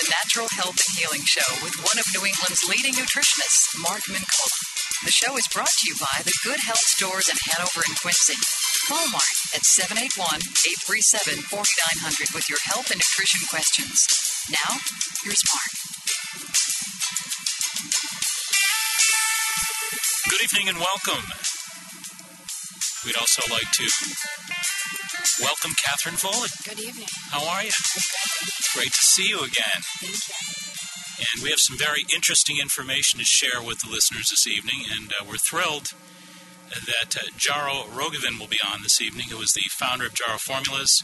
the Natural Health and Healing Show with one of New England's leading nutritionists, Mark Mincola. The show is brought to you by the Good Health Stores in Hanover and Quincy. Call Mark at 781-837-4900 with your health and nutrition questions. Now, here's Mark. Good evening and welcome. We'd also like to welcome Catherine Foley. Good evening. How are you? Great to see you again. Thank you. And we have some very interesting information to share with the listeners this evening, and we're thrilled that Jaro Rogovin will be on this evening, who is the founder of Jaro Formulas,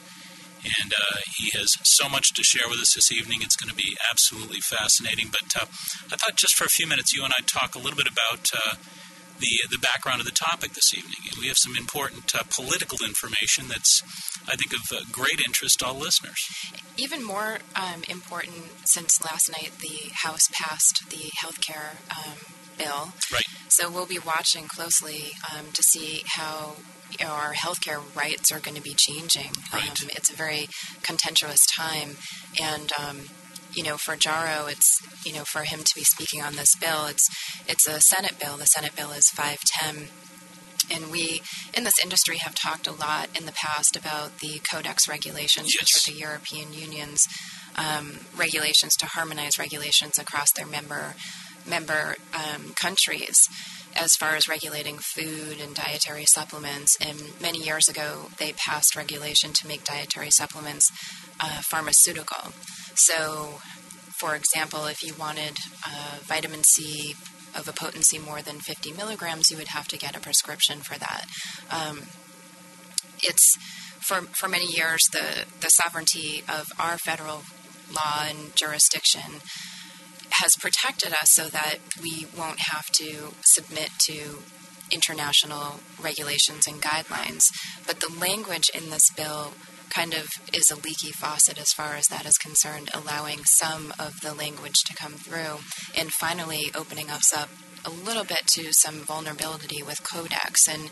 and he has so much to share with us this evening. It's going to be absolutely fascinating, but I thought just for a few minutes you and I talk a little bit about the background of the topic this evening. We have some important political information that's, I think, of great interest to all listeners. Even more important, since last night the House passed the health care bill. Right. So we'll be watching closely to see how our healthcare rights are going to be changing. Right. It's a very contentious time, and for Jaro, it's for him to be speaking on this bill. It's a Senate bill. The Senate bill is 510. And we, in this industry, have talked a lot in the past about the Codex regulations, yes, which are the European Union's regulations to harmonize regulations across their member countries as far as regulating food and dietary supplements. And many years ago, they passed regulation to make dietary supplements pharmaceutical. So, for example, if you wanted vitamin C of a potency more than 50 milligrams, you would have to get a prescription for that. It's for many years the sovereignty of our federal law and jurisdiction has protected us so that we won't have to submit to international regulations and guidelines. But the language in this bill kind of is a leaky faucet as far as that is concerned, allowing some of the language to come through and finally opening us up a little bit to some vulnerability with Codex. And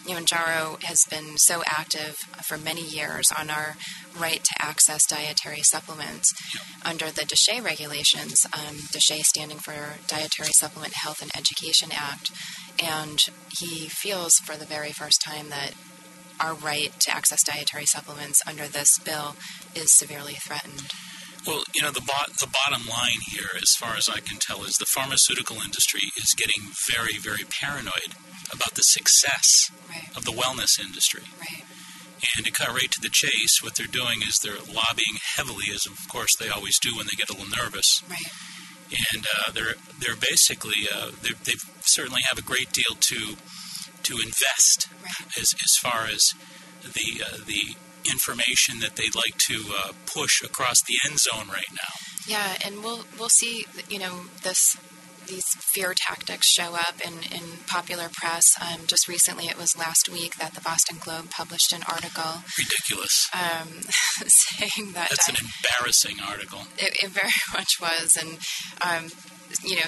Jaro has been so active for many years on our right to access dietary supplements under the DSHEA regulations, DSHEA standing for Dietary Supplement Health and Education Act. And he feels for the very first time that our right to access dietary supplements under this bill is severely threatened. Well, the bottom line here, as far as I can tell, is the pharmaceutical industry is getting very, very paranoid about the success of the wellness industry. Right. And to cut right to the chase, what they're doing is they're lobbying heavily, as of course they always do when they get a little nervous. Right. And they're basically they certainly have a great deal to invest as far as the information that they'd like to push across the end zone right now. Yeah, and we'll see these fear tactics show up in popular press. Just recently, it was last week that the Boston Globe published an article. Ridiculous. Saying that that's an embarrassing article. It very much was, and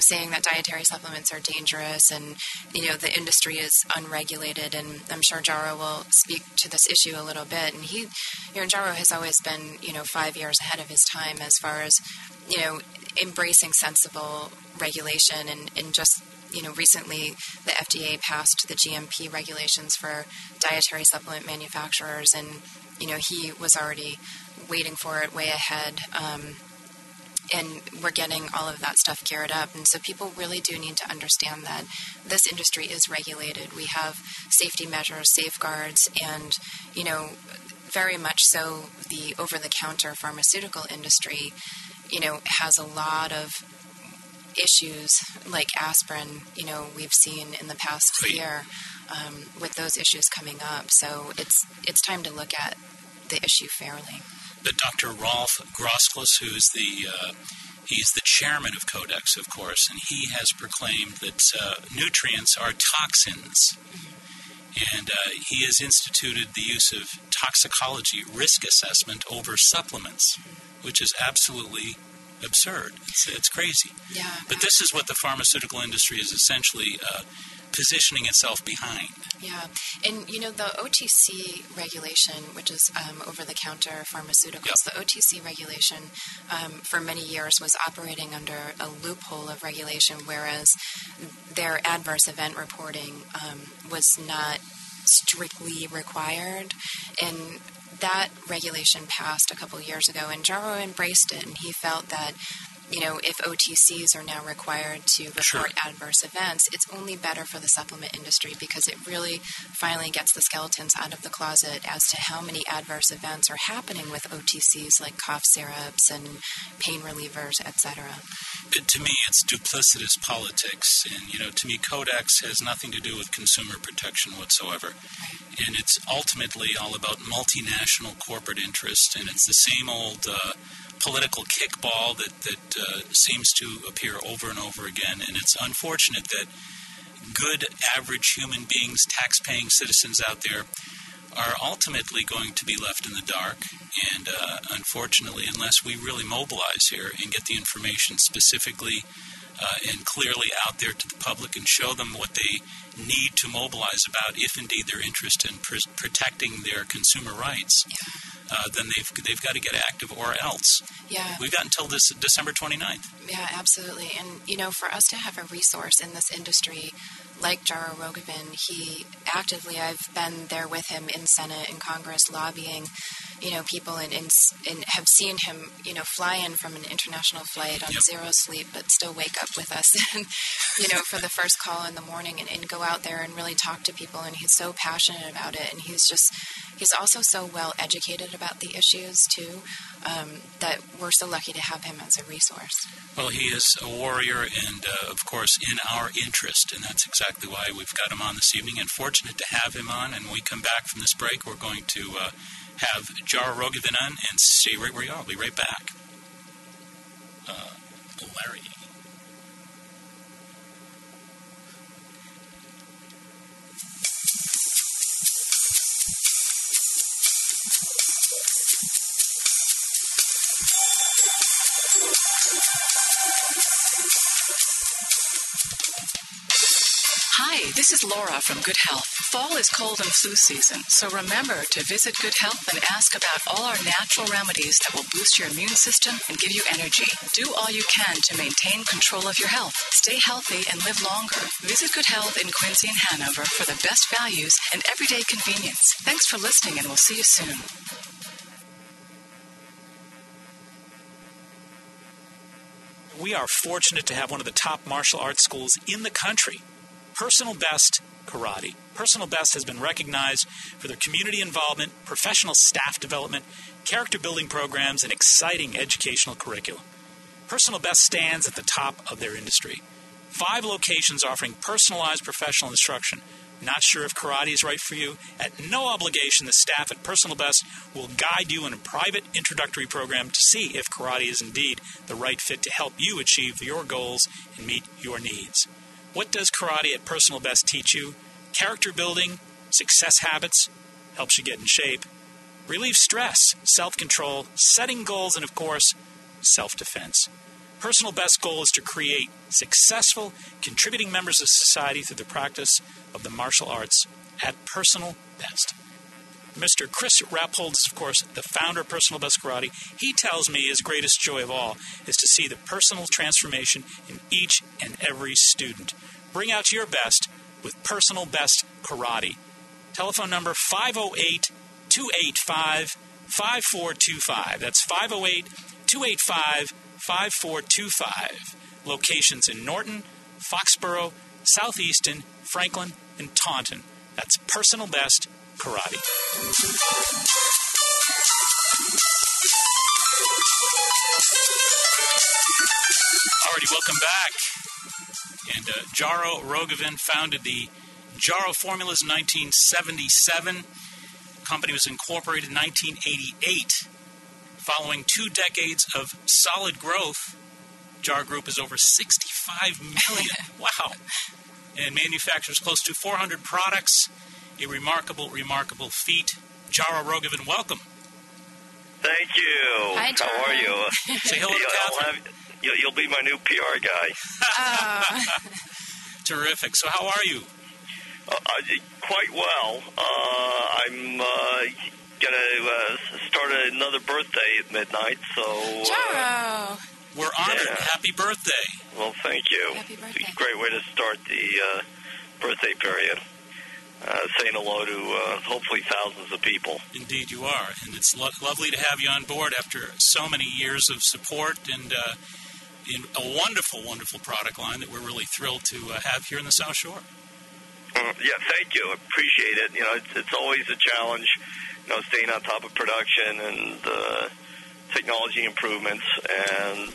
saying that dietary supplements are dangerous, and the industry is unregulated. And I'm sure Jaro will speak to this issue a little bit. And Jaro has always been 5 years ahead of his time as far as embracing sensible regulation, and just recently the FDA passed the GMP regulations for dietary supplement manufacturers, and he was already waiting for it way ahead. And we're getting all of that stuff geared up. And so people really do need to understand that this industry is regulated. We have safety measures, safeguards, and, very much so the over-the-counter pharmaceutical industry, has a lot of issues like aspirin, we've seen in the past year with those issues coming up. So it's time to look at the issue fairly. But Dr. Rolf Groskless, who's he's the chairman of Codex, of course, and he has proclaimed that nutrients are toxins. Mm-hmm. And he has instituted the use of toxicology risk assessment over supplements, which is absolutely absurd. It's crazy. Yeah. But this is what the pharmaceutical industry is essentially positioning itself behind. Yeah, and the OTC regulation, which is over-the-counter pharmaceuticals, the OTC regulation for many years was operating under a loophole of regulation, whereas their adverse event reporting was not strictly required, and that regulation passed a couple years ago, and Jaro embraced it, and he felt that if OTCs are now required to report adverse events, it's only better for the supplement industry because it really finally gets the skeletons out of the closet as to how many adverse events are happening with OTCs like cough syrups and pain relievers, etc. To me, it's duplicitous politics. And, to me, Codex has nothing to do with consumer protection whatsoever. And it's ultimately all about multinational corporate interest, and it's the same old political kickball that seems to appear over and over again. And it's unfortunate that good, average human beings, tax-paying citizens out there are ultimately going to be left in the dark. And unfortunately, unless we really mobilize here and get the information specifically and clearly out there to the public and show them what they need to mobilize about, if indeed they're interested in protecting their consumer rights, then they've got to get active or else. Yeah. We've got until this December 29th. Yeah, absolutely. And, for us to have a resource in this industry like Jaro Rogovin, I've been there with him in Senate and Congress lobbying, people and have seen him, fly in from an international flight on zero sleep, but still wake up with us, and, for the first call in the morning and go out there and really talk to people. And he's so passionate about it. And he's also so well educated about the issues too, that we're so lucky to have him as a resource. Well, he is a warrior and, of course, in our interest, and that's exactly why we've got him on this evening, and fortunate to have him on. And when we come back from this break, we're going to have Jaro Rogovin on, and stay right where you are. I'll be right back. Larry. Hi, this is Laura from Good Health. Fall is cold and flu season, so remember to visit Good Health and ask about all our natural remedies that will boost your immune system and give you energy. Do all you can to maintain control of your health. Stay healthy and live longer. Visit Good Health in Quincy and Hanover for the best values and everyday convenience. Thanks for listening, and we'll see you soon. We are fortunate to have one of the top martial arts schools in the country, Personal Best Karate. Personal Best has been recognized for their community involvement, professional staff development, character building programs, and exciting educational curriculum. Personal Best stands at the top of their industry. 5 locations offering personalized professional instruction. Not sure if karate is right for you? At no obligation, the staff at Personal Best will guide you in a private introductory program to see if karate is indeed the right fit to help you achieve your goals and meet your needs. What does karate at Personal Best teach you? Character building, success habits, helps you get in shape, relieve stress, self-control, setting goals, and of course, self-defense. Personal Best's goal is to create successful, contributing members of society through the practice of the martial arts at Personal Best. Mr. Chris Rappold is, of course, the founder of Personal Best Karate. He tells me his greatest joy of all is to see the personal transformation in each and every student. Bring out your best with Personal Best Karate. Telephone number 508-285-5425. That's 508-285-5425. Locations in Norton, Foxborough, Southeaston, Franklin, and Taunton. That's Personal Best Karate. Alrighty, welcome back. And Jaro Rogovin founded the Jaro Formulas in 1977. The company was incorporated in 1988. Following 2 decades of solid growth, Jaro Group is over 65 million. Wow. And manufactures close to 400 products. A remarkable, remarkable feat. Jaro Rogovin, welcome. Thank you. Hi, Jaro. How are you? Say hello to Catherine. You'll be my new PR guy. Terrific. So how are you? Quite well. I'm going to start another birthday at midnight, so... Jaro! We're honored. Yeah. Happy birthday. Well, thank you. Happy birthday. It's a great way to start the birthday period. Saying hello to hopefully thousands of people. Indeed you are. And it's lovely to have you on board after so many years of support and in a wonderful, wonderful product line that we're really thrilled to have here in the South Shore. Yeah, thank you. I appreciate it. You know, it's always a challenge, you know, staying on top of production and technology improvements and,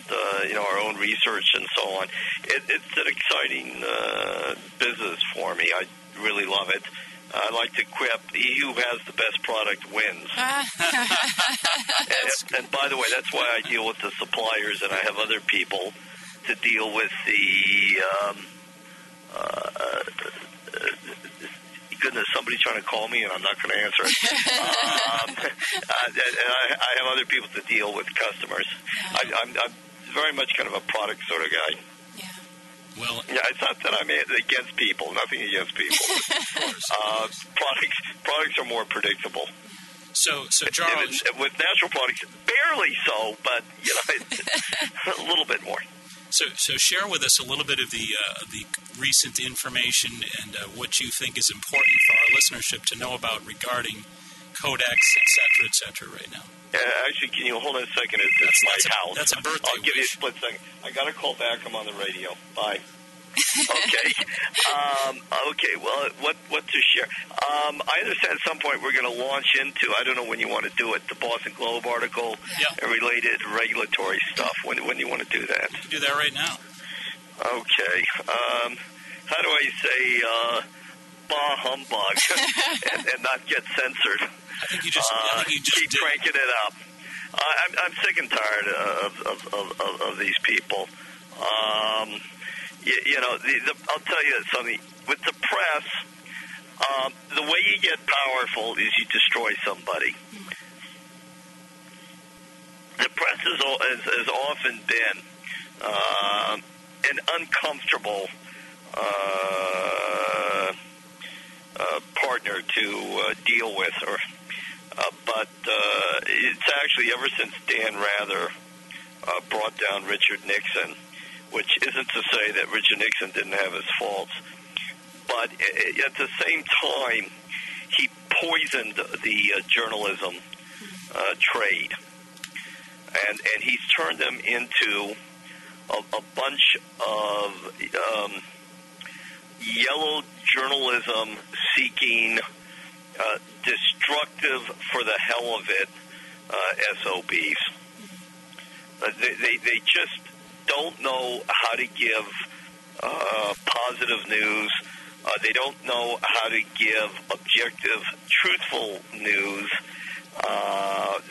you know, our own research and so on. It's an exciting business for me. I really love it. I like to quip, he who has the best product wins. and by the way, that's why I deal with the suppliers, and I have other people to deal with the... goodness, somebody's trying to call me, and I'm not going to answer it. And I have other people to deal with customers. I'm very much kind of a product sort of guy. Yeah. Well, yeah, it's not that I'm against people. Nothing against people. Products are more predictable. So Jaro, with natural products, barely so, but you know, a little bit more. So share with us a little bit of the recent information and what you think is important for our listenership to know about regarding codecs, et cetera, right now. Actually, can you hold on a second? It's my house. That's a birthday I'll give you a wish. split second. I got to call back. I'm on the radio. Bye. Okay. Okay. Well, what to share? I understand at some point we're going to launch into, I don't know when you want to do it, the Boston Globe article and related regulatory stuff. When do you want to do that? You can do that right now. Okay. How do I say bah humbug and not get censored? I think you just keep did. cranking it up. I'm sick and tired of these people. You know, I'll tell you something. With the press, the way you get powerful is you destroy somebody. The press has often been an uncomfortable partner to deal with, but it's actually ever since Dan Rather brought down Richard Nixon, which isn't to say that Richard Nixon didn't have his faults, but at the same time, he poisoned the journalism trade, and he's turned them into a bunch of yellow journalism seeking destructive for the hell of it SOBs. They just don't know how to give positive news. They don't know how to give objective, truthful news.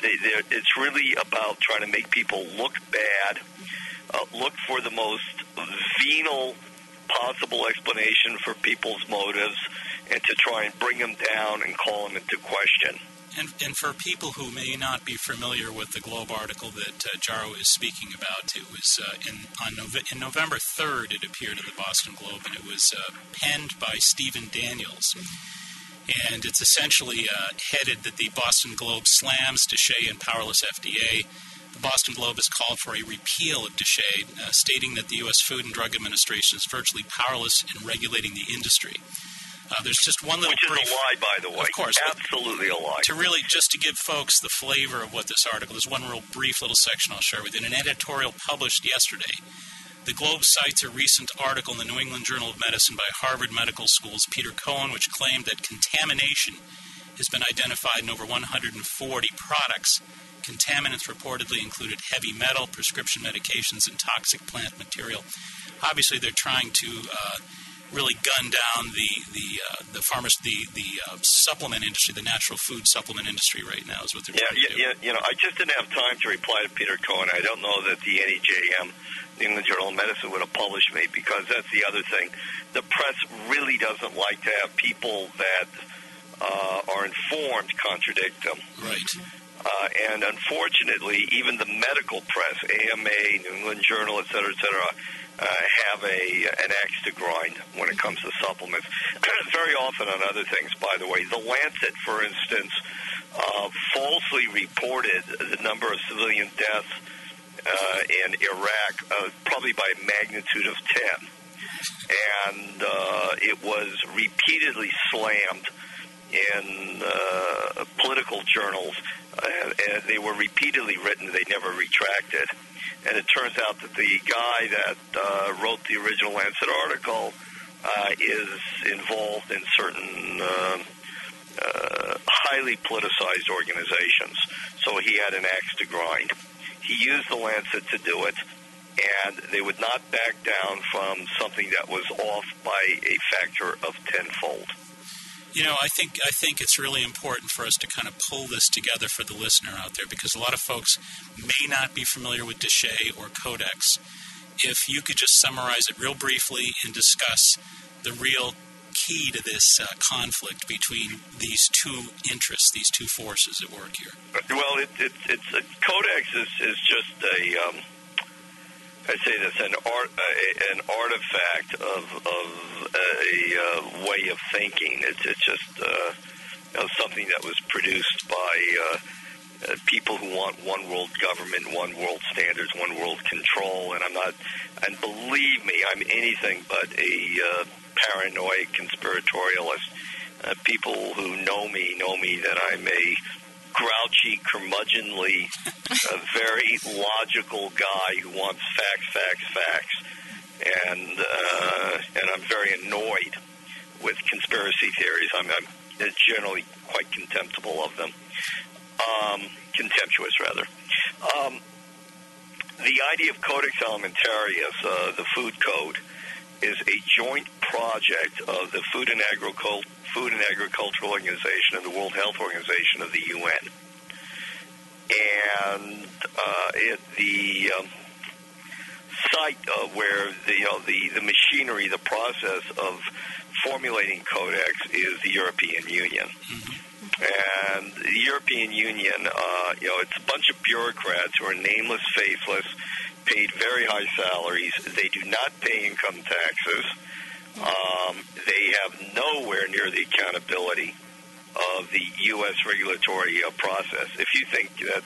It's really about trying to make people look bad, look for the most venal possible explanation for people's motives, and to try and bring them down and call them into question. And for people who may not be familiar with the Globe article that Jaro is speaking about, it was in November 3rd it appeared in the Boston Globe, and it was penned by Stephen Daniels. And it's essentially headed that the Boston Globe slams DSHEA and powerless FDA. The Boston Globe has called for a repeal of DSHEA, stating that the U.S. Food and Drug Administration is virtually powerless in regulating the industry. There's just one little brief... Which is a lie, by the way. Of course. Absolutely a lie. To really, just to give folks the flavor of what this article, there's one real brief little section I'll share with you. In an editorial published yesterday, the Globe cites a recent article in the New England Journal of Medicine by Harvard Medical School's Peter Cohen, which claimed that contamination has been identified in over 140 products. Contaminants reportedly included heavy metal, prescription medications, and toxic plant material. Obviously, they're trying to really gun down the supplement industry, the natural food supplement industry right now is what they're trying to do. Yeah, you know, I just didn't have time to reply to Peter Cohen. I don't know that the NEJM, New England Journal of Medicine, would have published me, because that's the other thing. The press really doesn't like to have people that are informed contradict them. Right. And unfortunately, even the medical press, AMA, New England Journal, et cetera, have an axe to grind when it comes to supplements. Very often on other things, by the way. The Lancet, for instance, falsely reported the number of civilian deaths in Iraq probably by a magnitude of 10. And it was repeatedly slammed in political journals, and they were repeatedly written. They never retracted. And it turns out that the guy that wrote the original Lancet article is involved in certain highly politicized organizations. So he had an axe to grind. He used the Lancet to do it, and they would not back down from something that was off by a factor of tenfold. You know, I think it's really important for us to kind of pull this together for the listener out there, because a lot of folks may not be familiar with DSHEA or Codex. If you could just summarize it real briefly and discuss the real key to this conflict between these two interests, these two forces at work here. Well, it's Codex is just I'd say that's an artifact of a way of thinking. It's just something that was produced by people who want one world government, one world standards, one world control. And believe me, I'm anything but a paranoid conspiratorialist. People who know me that I'm a grouchy, curmudgeonly, a very logical guy who wants facts, and I'm very annoyed with conspiracy theories. I'm generally quite contemptible of them, contemptuous rather. The idea of Codex Alimentarius, the food code, is a joint project of the Food and Agricultural Organization and the World Health Organization of the UN. And the site where the machinery, the process of formulating Codex is the European Union. And the European Union, it's a bunch of bureaucrats who are nameless, faceless, paid very high salaries. They do not pay income taxes. They have nowhere near the accountability of the U.S. regulatory process. If you think that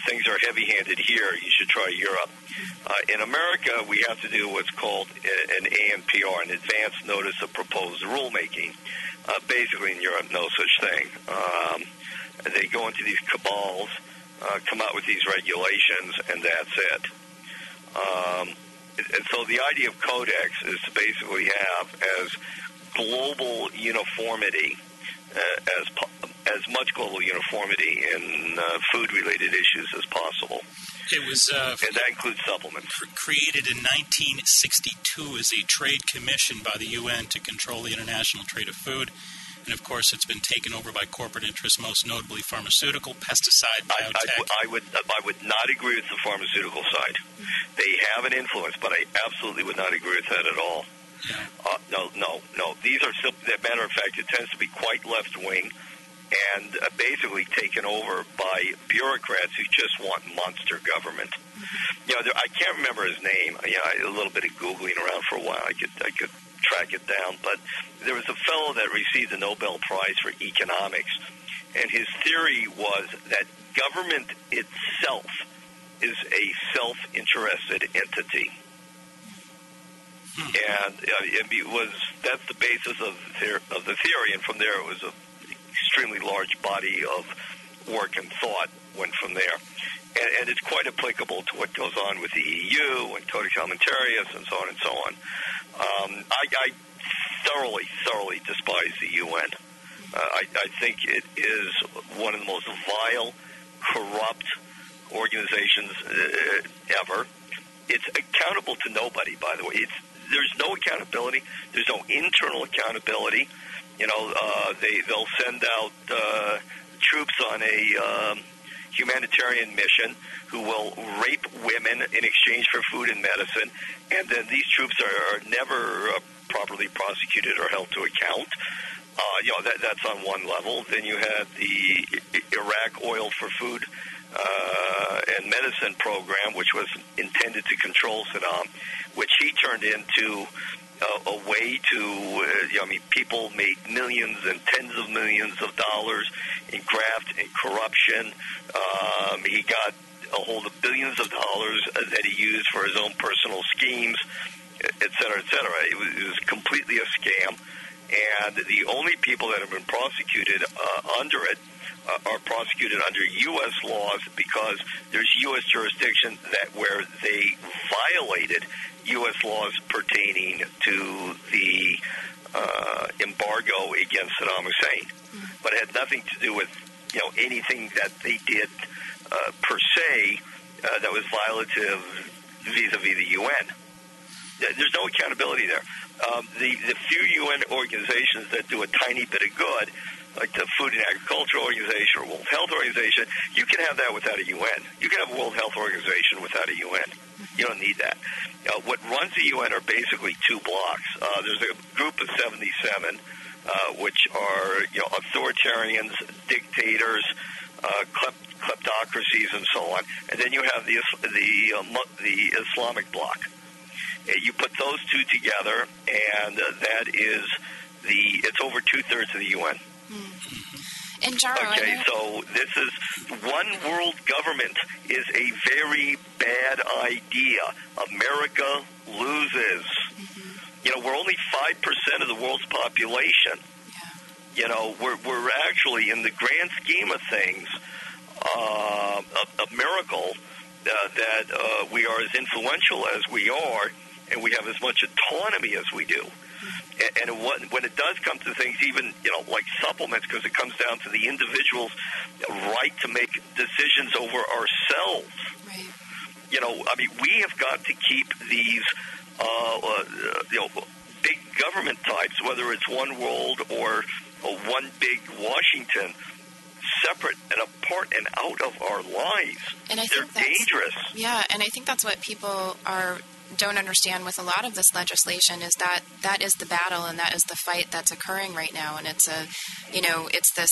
things are heavy-handed here, you should try Europe. In America, we have to do what's called an ANPR, an Advance Notice of Proposed Rulemaking. Basically, in Europe, no such thing. They go into these cabals, come out with these regulations, and that's it. And so the idea of Codex is to basically have as global uniformity, as much global uniformity in food-related issues as possible. It was, and that includes supplements. Created in 1962 as a trade commission by the UN to control the international trade of food. And, of course, it's been taken over by corporate interests, most notably pharmaceutical, pesticide, biotech. I would not agree with the pharmaceutical side. They have an influence, but I absolutely would not agree with that at all. Yeah. No. These are still, as a matter of fact, it tends to be quite left-wing and basically taken over by bureaucrats who just want monster government. I can't remember his name. A little bit of Googling around for a while. I could track it down. But there was a fellow that received the Nobel Prize for economics, and his theory was that government itself is a self-interested entity. And that's the basis of the theory, and from there it was an extremely large body of work and thought went from there. And it's quite applicable to what goes on with the EU and Codex Alimentarius and so on and so on. I thoroughly despise the UN. I think it is one of the most vile, corrupt organizations ever. It's accountable to nobody, by the way. There's no accountability. There's no internal accountability. They'll send out troops on a humanitarian mission who will rape women in exchange for food and medicine, and then these troops are never properly prosecuted or held to account. That's on one level. Then you had the Iraq Oil for Food and Medicine program, which was intended to control Saddam, which he turned into a way to, people made millions and tens of millions of dollars in graft and corruption. He got a hold of billions of dollars that he used for his own personal schemes, et cetera, et cetera. It was completely a scam. And the only people that have been prosecuted under it are prosecuted under U.S. laws because there's U.S. jurisdiction where they violated U.S. laws pertaining to the embargo against Saddam Hussein. But it had nothing to do with anything that they did per se that was violative vis-a-vis the UN. There's no accountability there. The few UN organizations that do a tiny bit of good, like the Food and Agriculture Organization or World Health Organization, you can have that without a UN. You can have a World Health Organization without a UN. You don't need that. What runs the UN are basically two blocks. There's a group of 77, which are authoritarians, dictators, kleptocracies, and so on. And then you have the Islamic bloc. You put those two together, and that is it's over 2/3 of the UN. And Jaro, okay, so this is one world government is a very bad idea. America loses. We're only 5% of the world's population. We're actually, in the grand scheme of things, a miracle that we are as influential as we are, and we have as much autonomy as we do. And when it does come to things, even like supplements, because it comes down to the individual's right to make decisions over ourselves. Right. We have got to keep these big government types, whether it's one world or one big Washington, separate and apart and out of our lives. And I They're think that's dangerous. Yeah, and I think that's what people don't understand with a lot of this legislation is that is the battle and that is the fight that's occurring right now, and it's it's this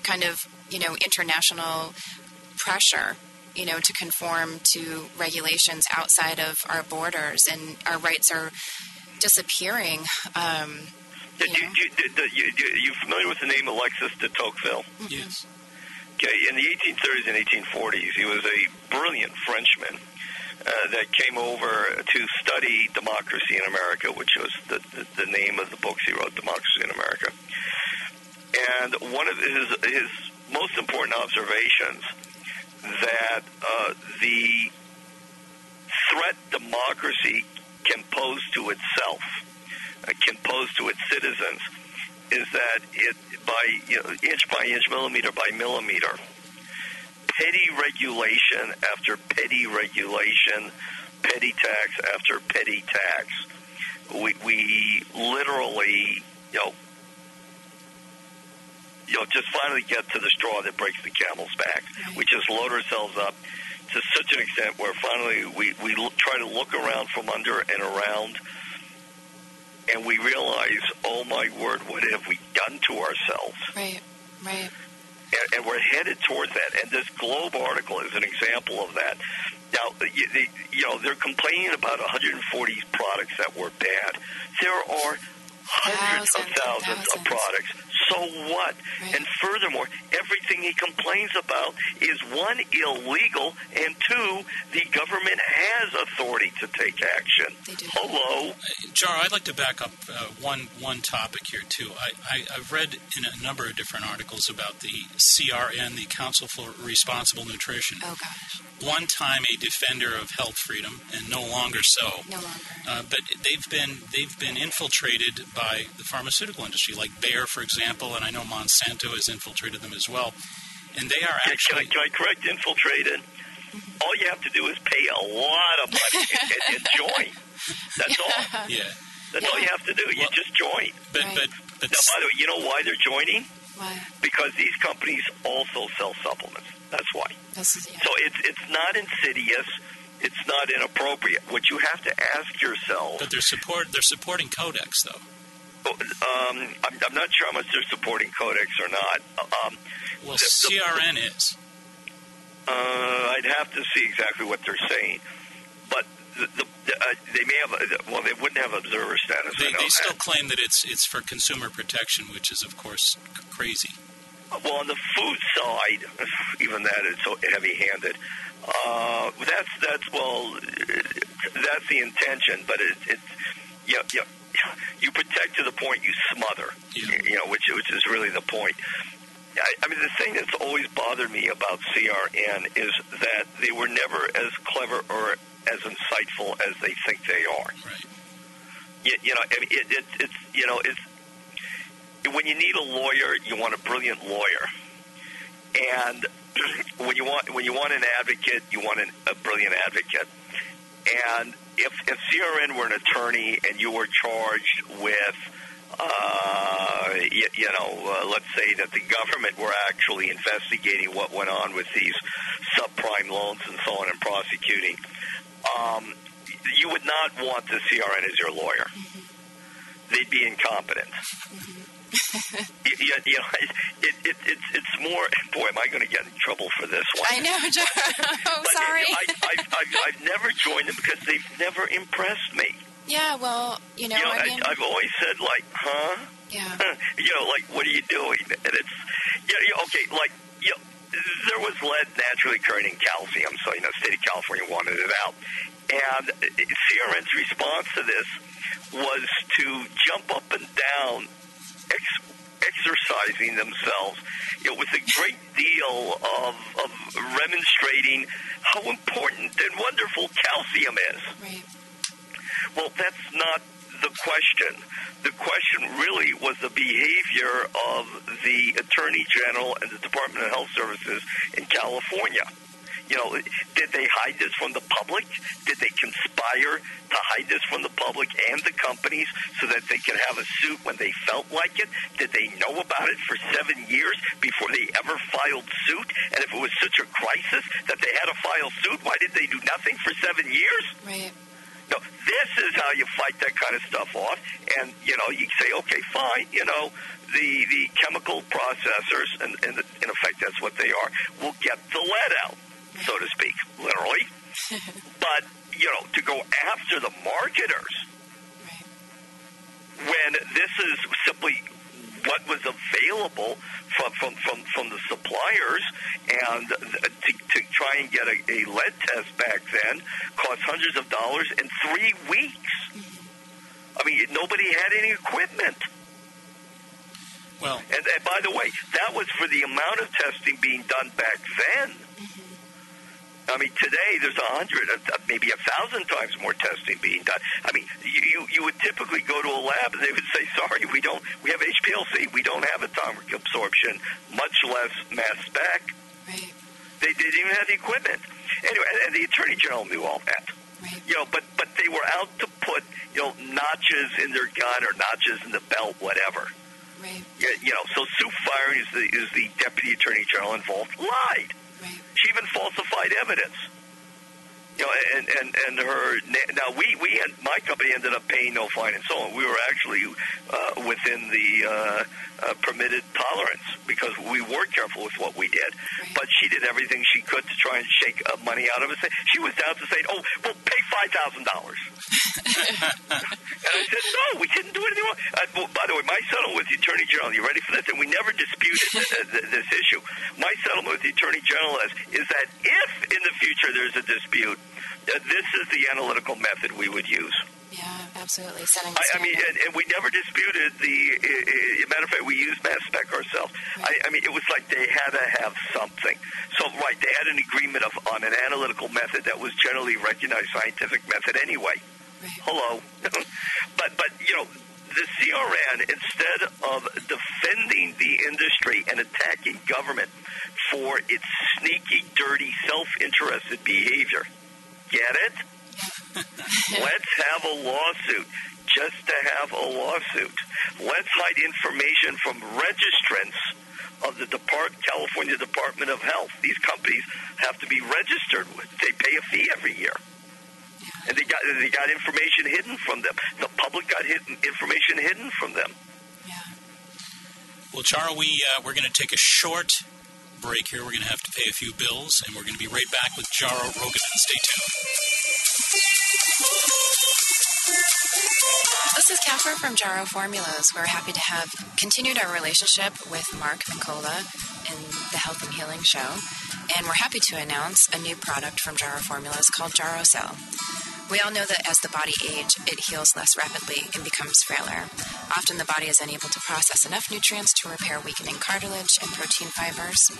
kind of international pressure to conform to regulations outside of our borders, and our rights are disappearing. You familiar with the name Alexis de Tocqueville? Yes. Okay, in the 1830s and 1840s, he was a brilliant Frenchman that came over to study democracy in America, which was the name of the books he wrote, Democracy in America. And one of his most important observations that the threat democracy can pose to itself, can pose to its citizens, is that it inch by inch, millimeter by millimeter, petty regulation after petty regulation, petty tax after petty tax. We literally, just finally get to the straw that breaks the camel's back. We just load ourselves up to such an extent where finally we try to look around from under and around, and we realize, oh my word, what have we done to ourselves? Right. And we're headed towards that. And this Globe article is an example of that. Now, they're complaining about 140 products that were bad. There are hundreds of thousands of products. So what? Right. And furthermore, everything he complains about is, one, illegal, and two, the government has authority to take action. They do. Hello? Jaro, I'd like to back up one topic here, too. I've read in a number of different articles about the CRN, the Council for Responsible Nutrition. Oh, gosh. One time a defender of health freedom, and no longer so. No longer. But they've been infiltrated by the pharmaceutical industry, like Bayer, for example, and I know Monsanto has infiltrated them as well. And they are actually... Can I correct infiltrated? All you have to do is pay a lot of money and join. That's all. Yeah. That's all you have to do. You just join. But now, by the way, you know why they're joining? Why? Because these companies also sell supplements. That's why. So it's not insidious. It's not inappropriate. What you have to ask yourself... But they're supporting Codex, though. I'm not sure how much they're supporting Codex or not. Well, CRN is. I'd have to see exactly what they're saying. But They may have. Well, they wouldn't have observer status. They still claim that it's for consumer protection, which is, of course, crazy. Well, on the food side, even that is so heavy-handed. That's the intention, but it's you protect to the point you smother. Yeah. Which is really the point. I mean, the thing that's always bothered me about CRN is that they were never as clever or as insightful as they think they are. Right. It's when you need a lawyer, you want a brilliant lawyer, and when you want an advocate, you want a brilliant advocate. And if CRN were an attorney and you were charged with, let's say that the government were actually investigating what went on with these subprime loans and so on and prosecuting, you would not want the CRN as your lawyer. Mm-hmm. They'd be incompetent. Mm-hmm. It's more. Boy, am I going to get in trouble for this one? I know, Joe. Sorry. I've never joined them because they've never impressed me. Yeah, well, I've always said, like, huh? Yeah. Like, what are you doing? And it's, okay, there was lead naturally occurring in calcium, so, the state of California wanted it out. And CRN's response to this was to jump up and down, exercising themselves with a great deal of remonstrating how important and wonderful calcium is. Right. Well, that's not the question. The question really was the behavior of the Attorney General and the Department of Health Services in California. Did they hide this from the public? Did they conspire to hide this from the public and the companies so that they could have a suit when they felt like it? Did they know about it for 7 years before they ever filed suit? And if it was such a crisis that they had to file suit, why did they do nothing for 7 years? Right. No, this is how you fight that kind of stuff off. And, you say, okay, fine, the chemical processors, and in effect that's what they are, will get the lead out, so to speak, literally. But, to go after the marketers when this is simply what was available from the suppliers, and to try and get a lead test back then cost hundreds of dollars in 3 weeks. I mean, nobody had any equipment. Well, and by the way, that was for the amount of testing being done back then. I mean, today there's 100, maybe 1,000 times more testing being done. I mean, you would typically go to a lab and they would say, sorry, we have HPLC, we don't have atomic absorption, much less mass spec. Right. They didn't even have the equipment. Anyway, and the Attorney General knew all that. Right. But they were out to put, notches in their gun or notches in the belt, whatever. Right. So Sue Firen is the Deputy Attorney General involved, lied. Right. She even falsified evidence. And her now my company ended up paying no fine and so on. We were actually within the permitted tolerance because we were careful with what we did. Right. But she did everything she could to try and shake money out of us. She was down to say, "Oh, well, pay $5,000." And I said, "No, we didn't do anything wrong." By the way, my settlement with the Attorney General. You ready for this? And we never disputed this issue. My settlement with the Attorney General is that if in the future there's a dispute, this is the analytical method we would use. Yeah, absolutely. I mean, and we never disputed matter of fact, we used mass spec ourselves. Right. I mean, it was like they had to have something. So, right, they had an agreement on an analytical method that was generally recognized scientific method anyway. Right. Hello. but the CRN, instead of defending the industry and attacking government for its sneaky, dirty, self-interested behavior, get it? Let's have a lawsuit just to have a lawsuit. Let's hide information from registrants of the California Department of Health. These companies have to be registered with. They pay a fee every year. And they got information hidden from them. The public got information hidden from them. Yeah. Well, Charo, we're going to take a short break here. We're going to have to pay a few bills, and we're going to be right back with Jaro Rogovan. Stay tuned. This is Catherine from Jarrow Formulas. We're happy to have continued our relationship with Mark Mincola in the Health and Healing Show, and we're happy to announce a new product from Jarrow Formulas called Jarrow Cell. We all know that as the body ages, it heals less rapidly and becomes frailer. Often the body is unable to process enough nutrients to repair weakening cartilage and protein fibers.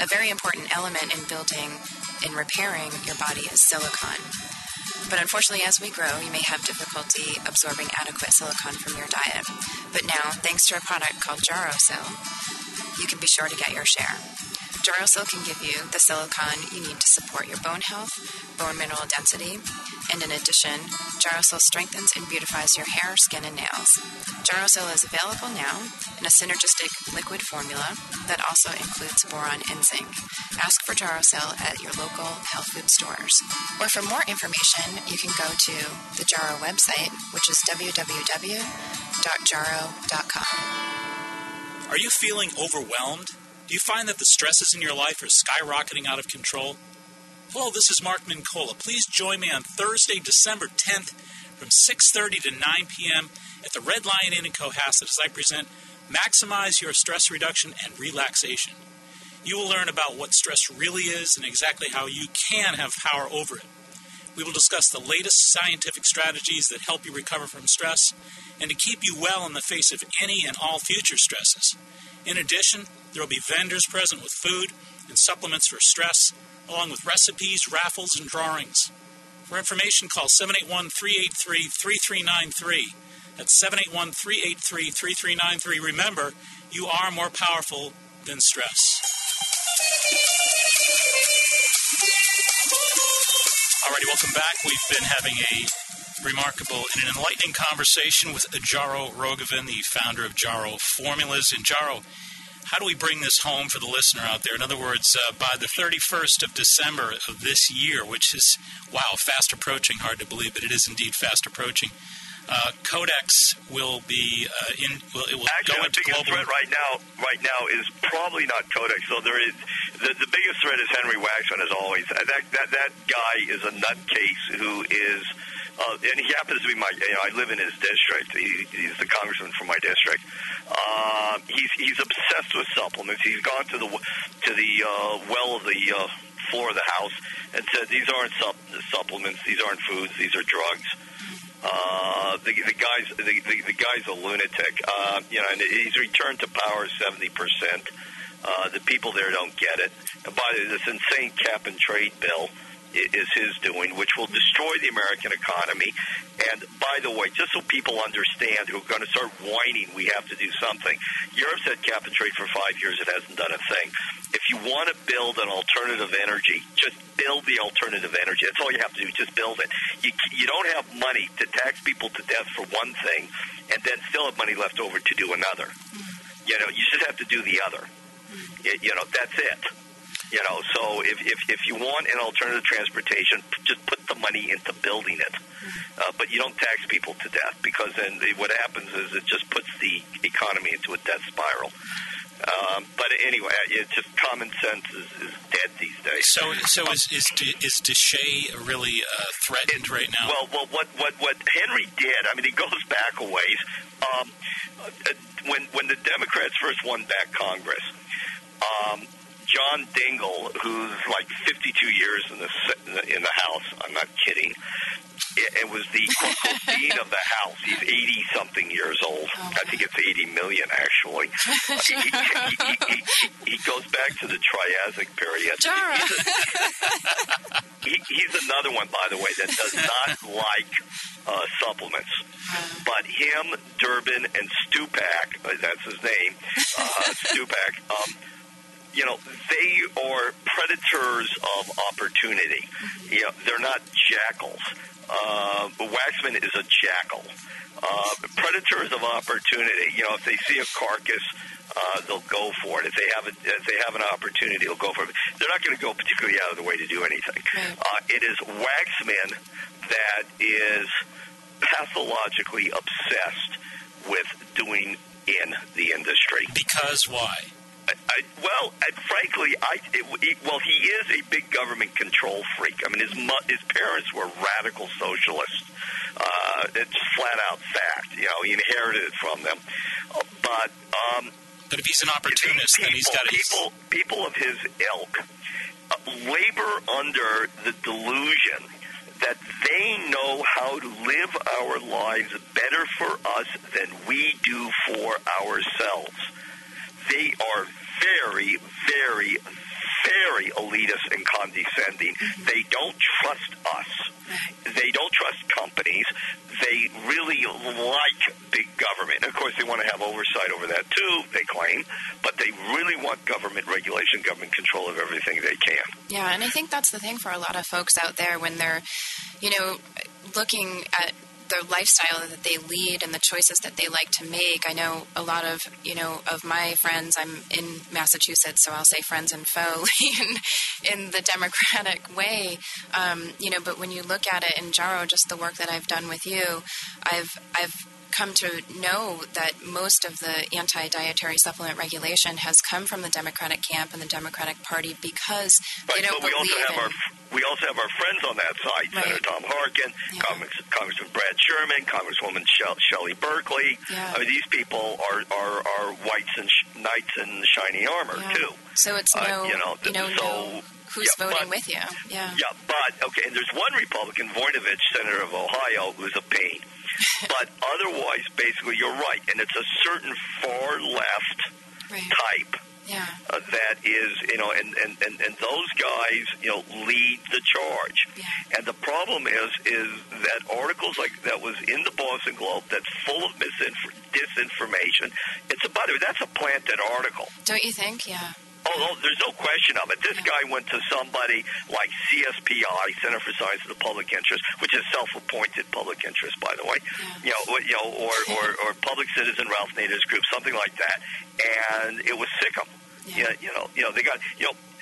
A very important element in building and repairing your body is silicon. But unfortunately, as we grow, you may have difficulty absorbing adequate silicon from your diet. But now, thanks to a product called Jarrow Cell, you can be sure to get your share. Jarrow Cell can give you the silicon you need to support your bone health, bone mineral density, and in addition, Jarrow Cell strengthens and beautifies your hair, skin, and nails. Jarrow Cell is available now in a synergistic liquid formula that also includes boron and zinc. Ask for Jarrow Cell at your local health food stores. Or for more information, you can go to the Jarrow website, which is www.jarrow.com. Are you feeling overwhelmed? Do you find that the stresses in your life are skyrocketing out of control? Hello, this is Mark Mincola. Please join me on Thursday, December 10th from 6:30 to 9 p.m. at the Red Lion Inn in Cohasset as I present Maximize Your Stress Reduction and Relaxation. You will learn about what stress really is and exactly how you can have power over it. We will discuss the latest scientific strategies that help you recover from stress and to keep you well in the face of any and all future stresses. In addition, there will be vendors present with food and supplements for stress, along with recipes, raffles, and drawings. For information, call 781-383-3393. That's 781-383-3393. Remember, you are more powerful than stress. Alrighty, welcome back. We've been having a remarkable and an enlightening conversation with Jarrow Rogovan, the founder of Jarrow Formulas. And Jarrow, how do we bring this home for the listener out there? In other words, by the 31st of December of this year, which is, wow, fast approaching, hard to believe, but it is indeed fast approaching. Codex will be it will actually, go into the biggest global. threat right now is probably not Codex. So there is the biggest threat is Henry Waxman, as always. That guy is a nutcase who is. And he happens to be I live in his district. He's the congressman from my district. He's obsessed with supplements. He's gone to the well of the floor of the House and said these aren't supplements. These aren't foods. These are drugs. The guy's a lunatic. And he's returned to power 70%. The people there don't get it. And by this insane cap and trade bill is his doing, which will destroy the American economy. And by the way, just so people understand who are going to start whining, we have to do something. Europe's had cap and trade for 5 years. It hasn't done a thing. If you want to build an alternative energy, just build the alternative energy. That's all you have to do. Just build it. You don't have money to tax people to death for one thing and then still have money left over to do another. You just have to do the other. That's it. So if you want an alternative transportation, just put the money into building it. But you don't tax people to death, because then what happens is it just puts the economy into a death spiral. But anyway, it's just common sense is dead these days. So is Deshay really threatened right now? Well, what Henry did, he goes back a ways. When the Democrats first won back Congress, John Dingell, who's like 52 years in the House, I'm not kidding, it was the dean of the House. He's 80-something years old. I think it's 80 million, actually. He goes back to the Triassic period. He's another one, by the way, that does not like supplements. But him, Durbin, and Stupak, that's his name, Stupak, they are predators of opportunity. They're not jackals. Waxman is a jackal. Predators of opportunity. If they see a carcass, they'll go for it. If they have an opportunity, they'll go for it. They're not going to go particularly out of the way to do anything. It is Waxman that is pathologically obsessed with doing in the industry. Because why? Frankly, he is a big government control freak. I mean, his parents were radical socialists. It's flat out fact. He inherited it from them. But if he's an opportunist, then he's got people of his ilk labor under the delusion that they know how to live our lives better for us than we do for ourselves. They are very, very, very elitist and condescending. They don't trust us. They don't trust companies. They really like big government. Of course, they want to have oversight over that too, they claim, but they really want government regulation, government control of everything they can. Yeah, and I think that's the thing for a lot of folks out there when they're, looking at the lifestyle that they lead and the choices that they like to make. I know a lot of, of my friends, I'm in Massachusetts, so I'll say friends and foe in the Democratic way. But when you look at it, and Jaro, just the work that I've done with you, I've come to know that most of the anti-dietary supplement regulation has come from the Democratic camp and the Democratic Party because they don't believe we also have our friends on that side, right. Senator Tom Harkin, Congressman Brad Sherman, Congresswoman Shelley Berkeley. Yeah. I mean, these people are whites and knights in shiny armor, too. So it's who's voting with you. Yeah. Yeah, but, okay, and there's one Republican, Voinovich, Senator of Ohio, who's a pain. But otherwise, basically, you're right. And it's a certain far-left type that is, and those guys, lead the charge. Yeah. And the problem is that articles like that was in the Boston Globe that's full of disinformation. By the way, that's a planted article. Don't you think? Yeah. Oh, there's no question of it. This guy went to somebody like CSPI, Center for Science of the Public Interest, which is self-appointed public interest, by the way, or Public Citizen, Ralph Nader's group, something like that, and it was Sikkim. Yeah. They got,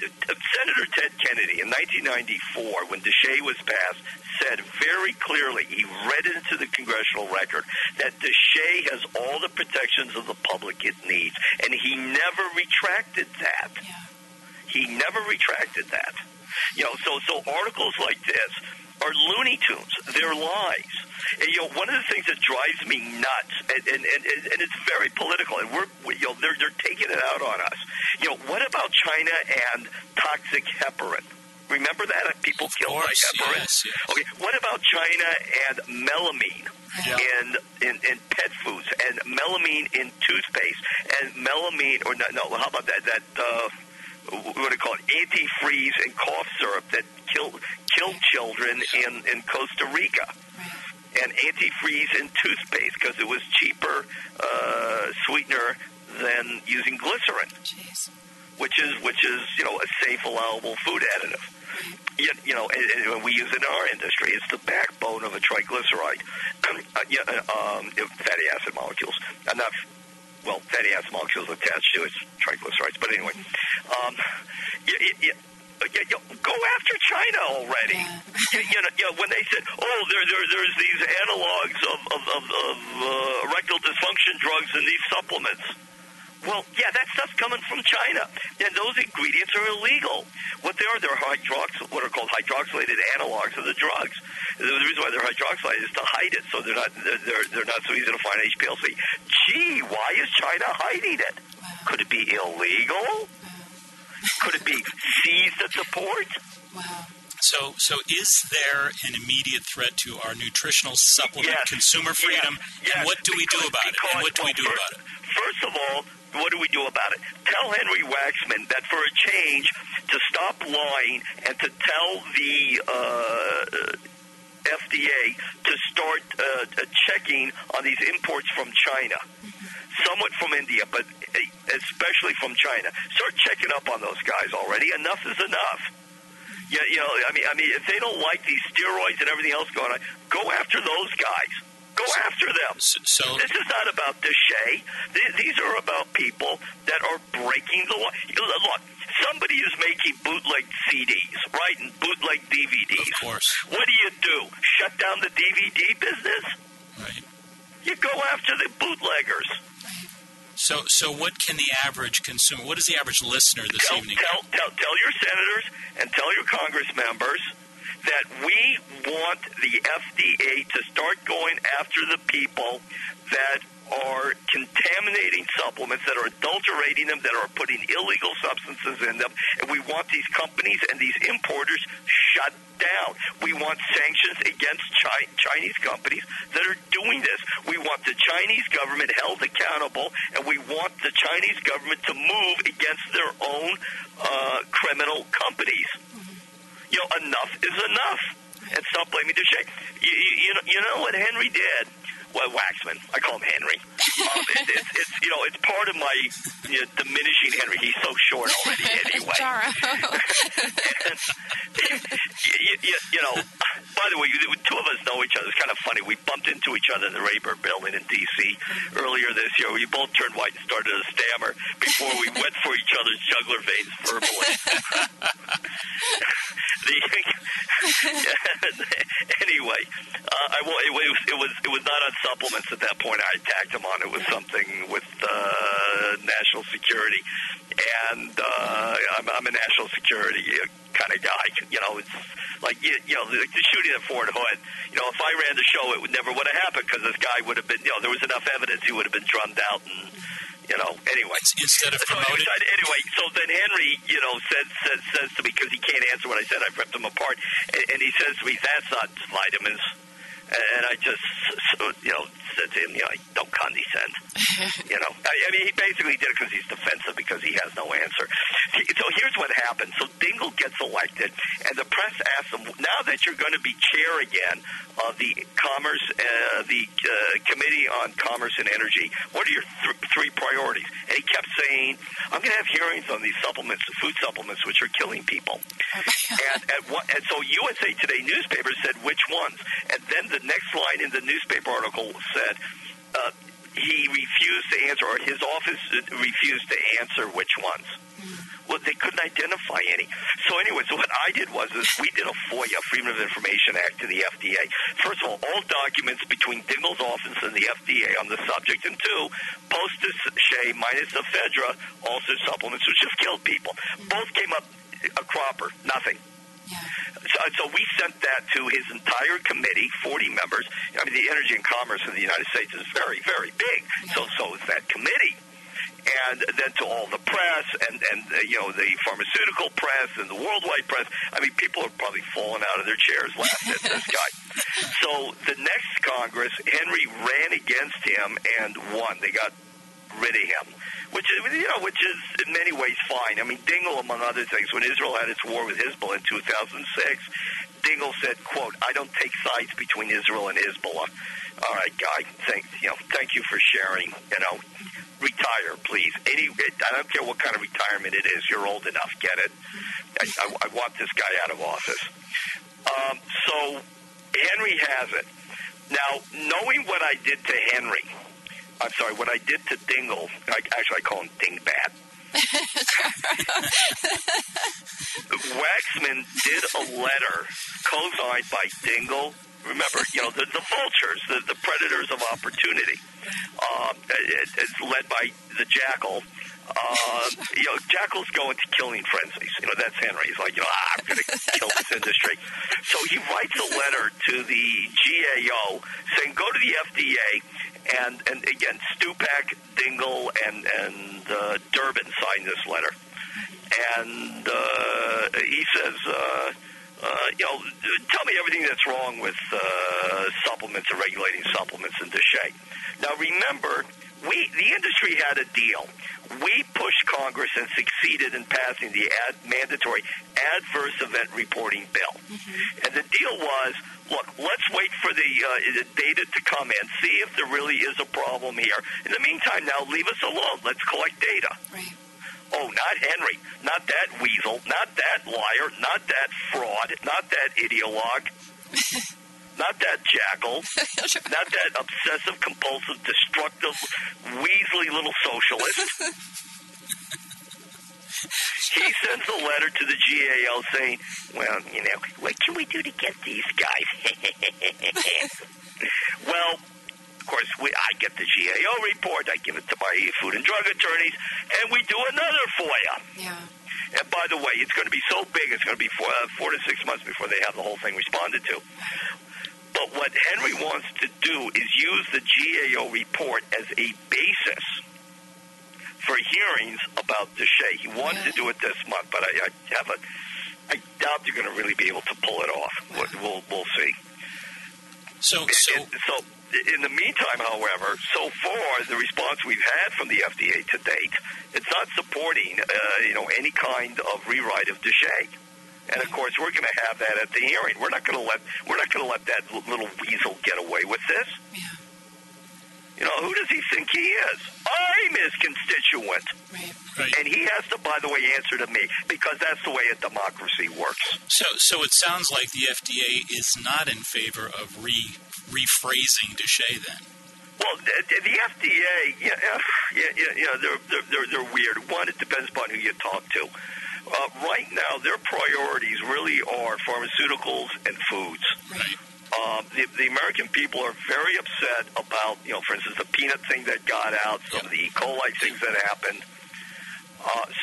Senator Ted Kennedy in 1994, when DeShay was passed, said very clearly, he read it into the congressional record, that DeShay has all the protections of the public it needs. And he never retracted that. Yeah. He never retracted that. So articles like this are Looney Tunes. They're lies. And, one of the things that drives me nuts, and it's very political, and they're taking it out on us. What about China and toxic heparin? Remember that? People killed by heparin. Yes. Okay. What about China and melamine in pet foods, and melamine in toothpaste, and melamine, how about that what do you call it, antifreeze and cough syrup that killed children in Costa Rica, and antifreeze in toothpaste because it was cheaper sweetener than using glycerin, which is a safe, allowable food additive. And we use it in our industry. It's the backbone of a triglyceride. Fatty acid molecules. Fatty acid molecules attached to its triglycerides. But anyway, go after China already. When they said, there's these analogs of erectile dysfunction drugs in these supplements. Well, that stuff's coming from China, and those ingredients are illegal. What they are, they're what are called hydroxylated analogs of the drugs. The reason why they're hydroxylated is to hide it, so they're not so easy to find HPLC. Gee, why is China hiding it? Could it be illegal? Could it be seized at the port? Wow. So is there an immediate threat to our nutritional supplement consumer freedom? Yes. And what do we do about it? First of all, what do we do about it? Tell Henry Waxman that for a change, to stop lying and to tell the FDA to start checking on these imports from China. Somewhat from India, but especially from China. Start checking up on those guys already. Enough is enough. I mean, if they don't like these steroids and everything else going on, go after those guys. Go after them. So this is not about DeShay. These are about people that are breaking the law. Look, somebody is making bootleg CDs, right, and bootleg DVDs. Of course. What do? Shut down the DVD business? Right. You go after the bootleggers. So what can the average consumer, what is the average listener this evening? Tell your senators and tell your Congress members that we want the FDA to start going after the people that are contaminating supplements, that are adulterating them, that are putting illegal substances in them, and we want these companies and these importers shut down. We want sanctions against Chinese companies that are doing this. We want the Chinese government held accountable, and we want the Chinese government to move against their own criminal companies. You know, enough is enough, and stop blaming the shade. You know what Henry did? Well, Waxman. I call him Henry. It's part of my diminishing Henry. He's so short already anyway. Jaro. By the way, two of us know each other. It's kind of funny. We bumped into each other in the Rayburn building in D.C. earlier this year. We both turned white and started to stammer before we went for each other's jugular veins verbally. Anyway, it was not on supplements at that point. I attacked him on it was something with national security, and I'm a national security kind of guy. It's like the shooting at Fort Hood. If I ran the show, it never would have happened because this guy would have been. There was enough evidence he would have been drummed out and. Anyway. Instead of promoting. So then Henry, says to me, because he can't answer what I said, I've ripped him apart, and he says to me, that's not vitamins. And I just, said to him, don't condescend. He basically did it because he's defensive, because he has no answer. So here's what happened. So Dingell gets elected, and the press asks him, now that you're going to be chair again of the Committee on Commerce and Energy, what are your three priorities? And he kept saying, I'm going to have hearings on these supplements, food supplements, which are killing people. and so USA Today newspaper said, which ones? And then the next line in the newspaper article said, he refused to answer, or his office refused to answer which ones. Well, they couldn't identify any. So anyway, what I did was we did a FOIA, Freedom of Information Act, to the FDA. First of all documents between Dingell's office and the FDA on the subject, and two, post-Shea minus ephedra, also supplements, which have killed people. Both came up a cropper, nothing. Yeah. So we sent that to his entire committee, 40 members. I mean, the energy and commerce in the United States is very, very big. Yeah. So is that committee. And then to all the press and the pharmaceutical press and the worldwide press. I mean, people are probably falling out of their chairs laughing at this guy. So the next Congress, Henry ran against him and won. They got rid of him, which is in many ways fine. I mean, Dingell, among other things, when Israel had its war with Hezbollah in 2006, Dingell said, quote, I don't take sides between Israel and Hezbollah. All right, guy, thank you for sharing, retire, please. I don't care what kind of retirement it is. You're old enough. Get it? I want this guy out of office. So Henry has it. Now, knowing what I did to Henry, what I did to Dingell, I call him Dingbat. Waxman did a letter co-signed by Dingell. Remember, the vultures, the predators of opportunity. It's led by the Jackal. Jackal's go into killing frenzies. That's Henry. He's like, I'm going to kill this industry. So he writes a letter to the GAO saying, go to the FDA, and again, Stupak, Dingell, and Durbin signed this letter. And he says, tell me everything that's wrong with supplements and regulating supplements in DeShay. Now, remember, the industry had a deal. We pushed Congress and succeeded in passing the mandatory adverse event reporting bill. Mm-hmm. And the deal was, look, let's wait for the data to come in, see if there really is a problem here. In the meantime, now leave us alone. Let's collect data. Right. Oh, not Henry, not that weasel, not that liar, not that fraud, not that ideologue, not that jackal, not that obsessive-compulsive, destructive, weaselly little socialist. He sends a letter to the GAO saying, well, what can we do to get these guys? Well, of course, I get the GAO report, I give it to my food and drug attorneys, and we do another FOIA. Yeah. And by the way, it's going to be so big, it's going to be 4 to 6 months before they have the whole thing responded to. But what Henry wants to do is use the GAO report as a basis for hearings about Deshay. He wants to do it this month, but I doubt they're going to really be able to pull it off. We'll see. So in the meantime, however, so far the response we've had from the FDA to date, it's not supporting any kind of rewrite of Deshay. And of course, we're going to have that at the hearing. We're not going to let that little weasel get away with this. Yeah. Who does he think he is? I'm his constituent. Right. And he has to, by the way, answer to me, because that's the way a democracy works. So it sounds like the FDA is not in favor of rephrasing Deshay then. Well, the FDA, they're weird. One, it depends upon who you talk to. Right now, their priorities really are pharmaceuticals and foods. Right. The American people are very upset about, for instance, the peanut thing that got out, some of the E. coli things that happened.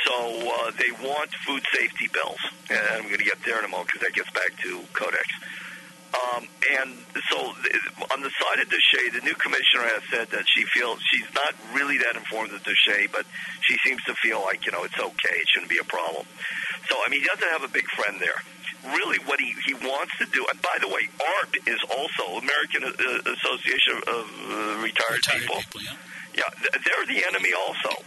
So they want food safety bills. And I'm going to get there in a moment because that gets back to Codex. And so on the side of Deshay, the new commissioner has said that she feels she's not really that informed of Deshay, but she seems to feel like, it's okay. It shouldn't be a problem. So, he doesn't have a big friend there. Really, what he wants to do, and by the way, ARP is also American Association of Retired People. Yeah, they're the enemy also.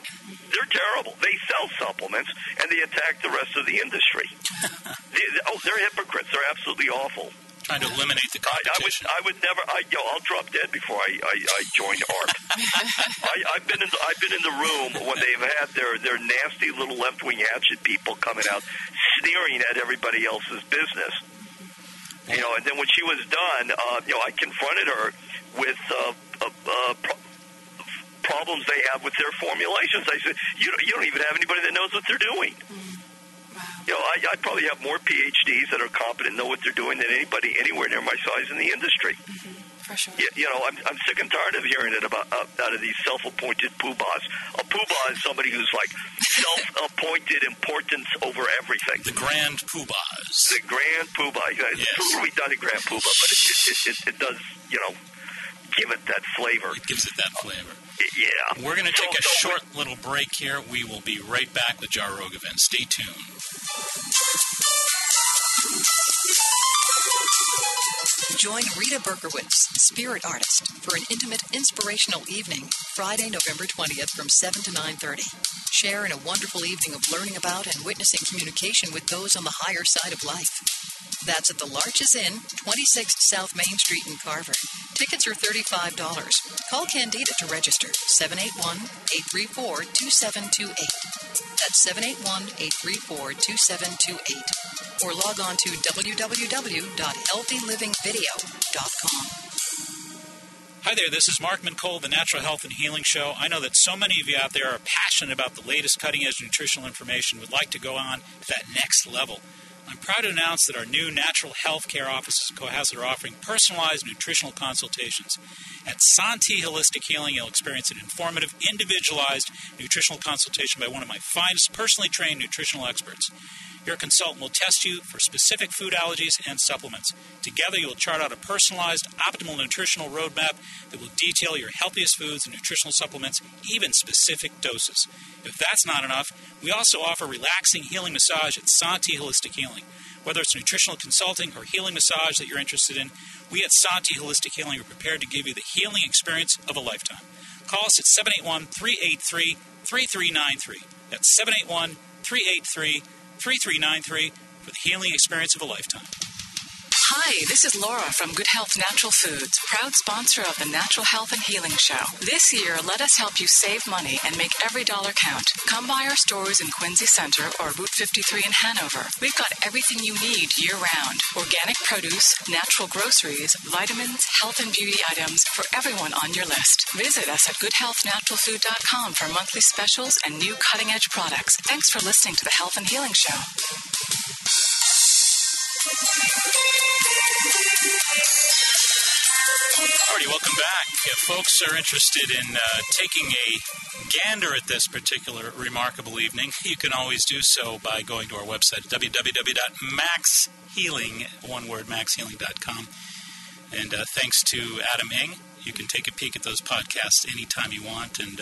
They're terrible. They sell supplements, and they attack the rest of the industry. They're hypocrites. They're absolutely awful. Trying to eliminate the competition. I would never. I'll drop dead before I join ARP. I've been in the room when they've had their nasty little left-wing hatchet people coming out, sneering at everybody else's business. And then when she was done, I confronted her with problems they have with their formulations. I said, you don't even have anybody that knows what they're doing. I probably have more PhDs that are competent and know what they're doing than anybody anywhere near my size in the industry. For sure. I'm sick and tired of hearing it out of these self-appointed poobahs. A poobah is somebody who's like self-appointed importance over everything. The grand poobahs. The grand poobah. It's too redundant, grand poobah, but it does, give it that flavor. It gives it that flavor. Yeah. We're going to take a short little break here. We will be right back with Jar Rogovan. Stay tuned. Join Rita Berkowitz, spirit artist, for an intimate, inspirational evening, Friday, November 20th from 7 to 9:30. Share in a wonderful evening of learning about and witnessing communication with those on the higher side of life. That's at the Larches Inn, 26th South Main Street in Carver. Tickets are $35. Call Candida to register, 781-834-2728. That's 781-834-2728. Or log on to www.healthylivingvideo.com. Hi there, this is Mark Mincole, the Natural Health and Healing Show. I know that so many of you out there are passionate about the latest cutting-edge nutritional information, would like to go on to that next level. I'm proud to announce that our new natural health care office in Cohasset are offering personalized nutritional consultations. At Santi Holistic Healing, you'll experience an informative, individualized nutritional consultation by one of my finest personally trained nutritional experts. Your consultant will test you for specific food allergies and supplements. Together, you will chart out a personalized, optimal nutritional roadmap that will detail your healthiest foods and nutritional supplements, even specific doses. If that's not enough, we also offer relaxing healing massage at Santi Holistic Healing. Whether it's nutritional consulting or healing massage that you're interested in, we at Santi Holistic Healing are prepared to give you the healing experience of a lifetime. Call us at 781-383-3393. That's 781-383-3393 for the healing experience of a lifetime. Hi, this is Laura from Good Health Natural Foods, proud sponsor of the Natural Health and Healing Show. This year, let us help you save money and make every dollar count. Come by our stores in Quincy Center or Route 53 in Hanover. We've got everything you need year-round. Organic produce, natural groceries, vitamins, health and beauty items for everyone on your list. Visit us at goodhealthnaturalfood.com for monthly specials and new cutting-edge products. Thanks for listening to the Health and Healing Show. Alrighty, welcome back. If folks are interested in taking a gander at this particular remarkable evening, you can always do so by going to our website, www.maxhealing.com. And thanks to Adam Ing, you can take a peek at those podcasts anytime you want. And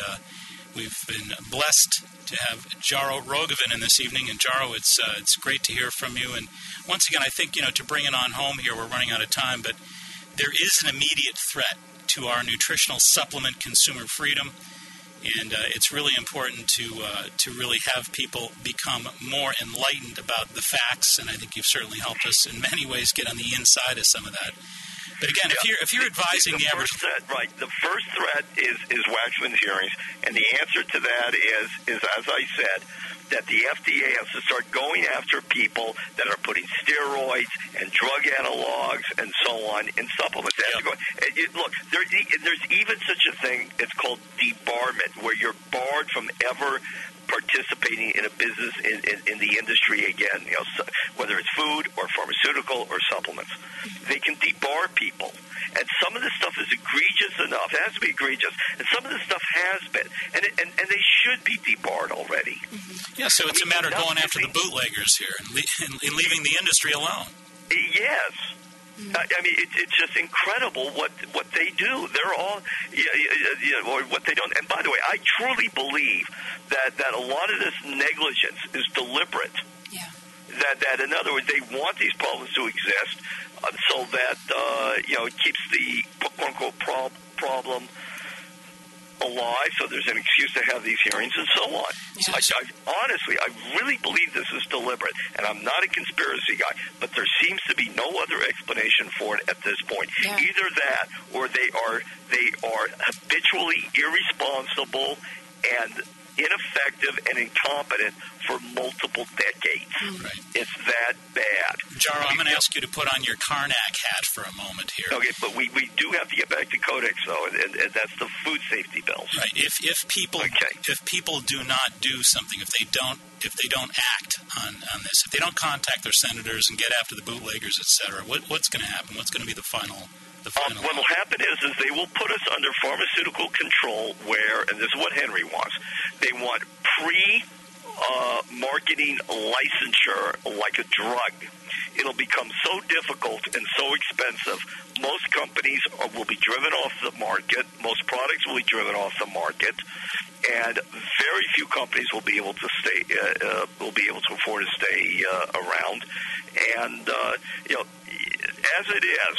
we've been blessed to have Jaro Rogovan in this evening. And Jaro, it's great to hear from you. And once again, I think, to bring it on home here, we're running out of time, but there is an immediate threat to our nutritional supplement consumer freedom, and it's really important to really have people become more enlightened about the facts, and I think you've certainly helped us in many ways get on the inside of some of that. But again, if you're advising the average... The first threat is Waxman's hearings, and the answer to that is as I said, that the FDA has to start going after people that are putting steroids and drug analogs and so on in supplements. Look, there's even such a thing, it's called debarment, where you're barred from ever participating in a business in the industry again, whether it's food or pharmaceutical or supplements. They can debar people. And some of this stuff is egregious enough. It has to be egregious. And some of this stuff has been. And they should be debarred already. Mm-hmm. Yeah, so it's a matter of going after the bootleggers here and leaving the industry alone. Yes. I mean, it's just incredible what they do. They're all, or what they don't. And by the way, I truly believe that a lot of this negligence is deliberate. Yeah. That in other words, they want these problems to exist so that it keeps the quote unquote problem alive, so there's an excuse to have these hearings and so on. Yes. Honestly, I really believe this is deliberate, and I'm not a conspiracy guy, but there seems to be no other explanation for it at this point. Yeah. Either that, or they are habitually irresponsible and ineffective and incompetent for multiple decades. Right. It's that bad. Jaro, I'm going to ask you to put on your Karnak hat for a moment here. Okay, but we do have to get back to Codex, though, and that's the food safety bills. Right. If people do not do something, if they don't act on this, if they don't contact their senators and get after the bootleggers, etc., what's going to happen? What's going to be the final? What will happen is they will put us under pharmaceutical control where, and this is what Henry wants, they want pre-marketing licensure like a drug. It'll become so difficult and so expensive, most companies will be driven off the market, most products will be driven off the market, and very few companies will be able to afford to stay around. And, as it is,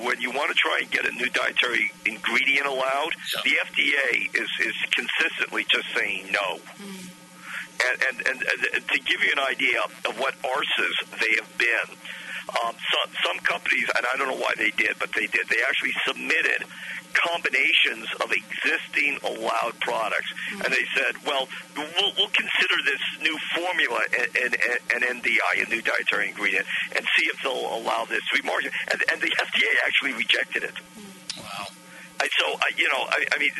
when you want to try and get a new dietary ingredient allowed, the FDA is consistently just saying no. And to give you an idea of what arses they have been, some companies, and I don't know why they did, but they did. They actually submitted combinations of existing allowed products, and they said, well, we'll consider this new formula an NDI, a new dietary ingredient, and see if they'll allow this to be marketed. And the FDA actually rejected it. Wow. So, I mean,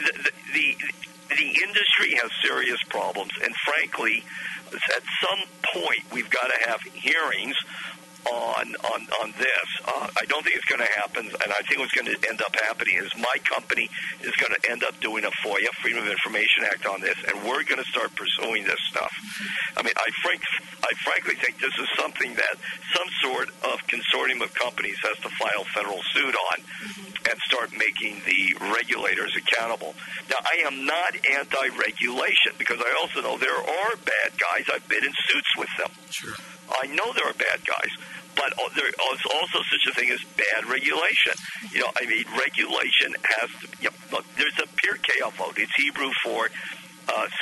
the industry has serious problems, and frankly, at some point, we've got to have hearings on this. I don't think it's going to happen, and I think what's going to end up happening is my company is going to end up doing a FOIA, Freedom of Information Act, on this, and we're going to start pursuing this stuff. I mean, I frankly think this is something that some sort of consortium of companies has to file federal suit on and start making the regulators accountable. Now, I am not anti-regulation, because I also know there are bad guys. I've been in suits with them. Sure. I know there are bad guys, but there is also such a thing as bad regulation. I mean, regulation has to. Look, there's a Pirkei Avot. It's Hebrew for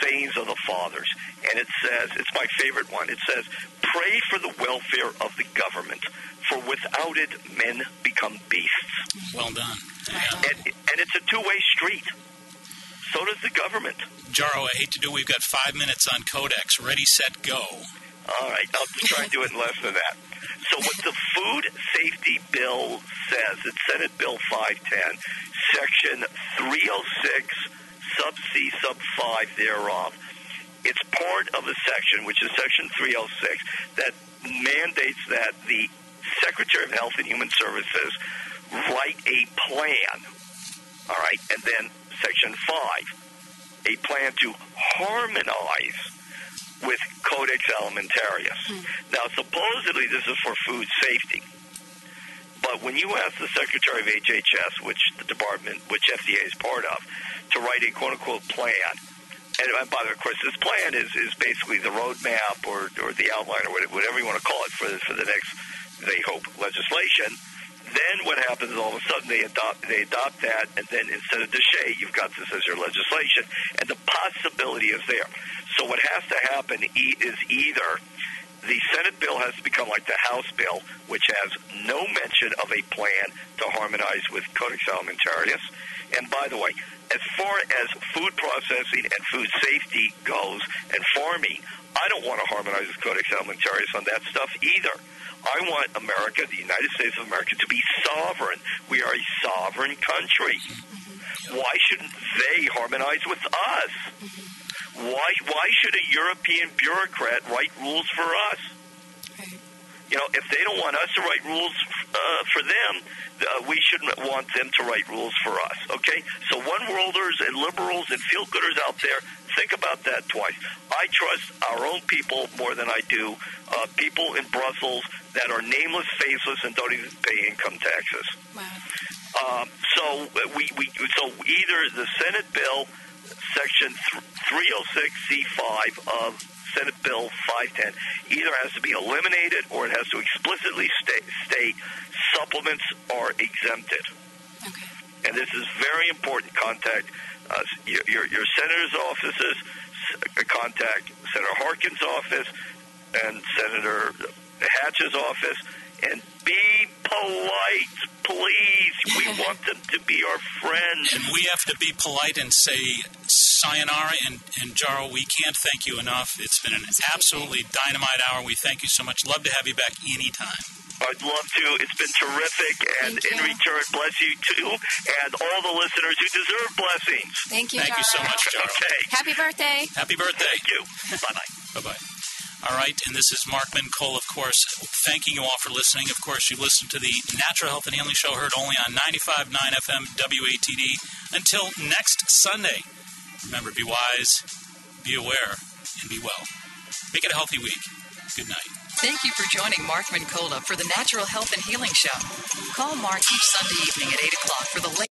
sayings of the fathers, and it says, it's my favorite one. It says, "Pray for the welfare of the government, for without it, men become beasts." Well done. Yeah. And it's a two-way street. So does the government. Jaro, I hate to do it. We've got 5 minutes on Codex. Ready, set, go. All right, I'll try and do it in less than that. So what the Food Safety Bill says, it's Senate Bill 510, Section 306, sub C, sub 5 thereof. It's part of a section, which is Section 306, that mandates that the Secretary of Health and Human Services write a plan, all right, and then Section 5, a plan to harmonize with Codex Alimentarius. Now, supposedly this is for food safety, but when you ask the Secretary of HHS, which the department, which FDA is part of, to write a quote-unquote plan, and by the way, of course, this plan is basically the roadmap or the outline or whatever you want to call it for the next, they hope, legislation. Then what happens is all of a sudden they adopt that, and then instead of DSHEA, you've got this as your legislation, and the possibility is there. So what has to happen is either the Senate bill has to become like the House bill, which has no mention of a plan to harmonize with Codex Alimentarius. And by the way, as far as food processing and food safety goes and farming, I don't want to harmonize with Codex Alimentarius on that stuff either. I want America, the United States of America, to be sovereign. We are a sovereign country. Why shouldn't they harmonize with us? Why should a European bureaucrat write rules for us? You know, if they don't want us to write rules for them, we shouldn't want them to write rules for us, okay? So one-worlders and liberals and feel-gooders out there, think about that twice. I trust our own people more than I do people in Brussels that are nameless, faceless, and don't even pay income taxes. Wow. So either the Senate bill, Section 306C5 of Senate Bill 510 either has to be eliminated or it has to explicitly state supplements are exempted. Okay. And this is very important. Contact your senator's offices, contact Senator Harkin's office and Senator Hatch's office, and be polite, please. We want them to be our friends. And we have to be polite and say sayonara. And Jaro, we can't thank you enough. It's been an absolutely dynamite hour. We thank you so much. Love to have you back anytime. I'd love to. It's been terrific. And in return, bless you too, and all the listeners who deserve blessings. Thank you, Thank you so much, Jaro. Okay. Happy birthday. Happy birthday. Thank you. Bye-bye. Bye-bye. All right, and this is Mark Mincole, of course, thanking you all for listening. Of course, you listened to the Natural Health and Healing Show, heard only on 95.9 FM WATD. Until next Sunday, remember, be wise, be aware, and be well. Make it a healthy week. Good night. Thank you for joining Mark Mincole for the Natural Health and Healing Show. Call Mark each Sunday evening at 8 o'clock for the latest.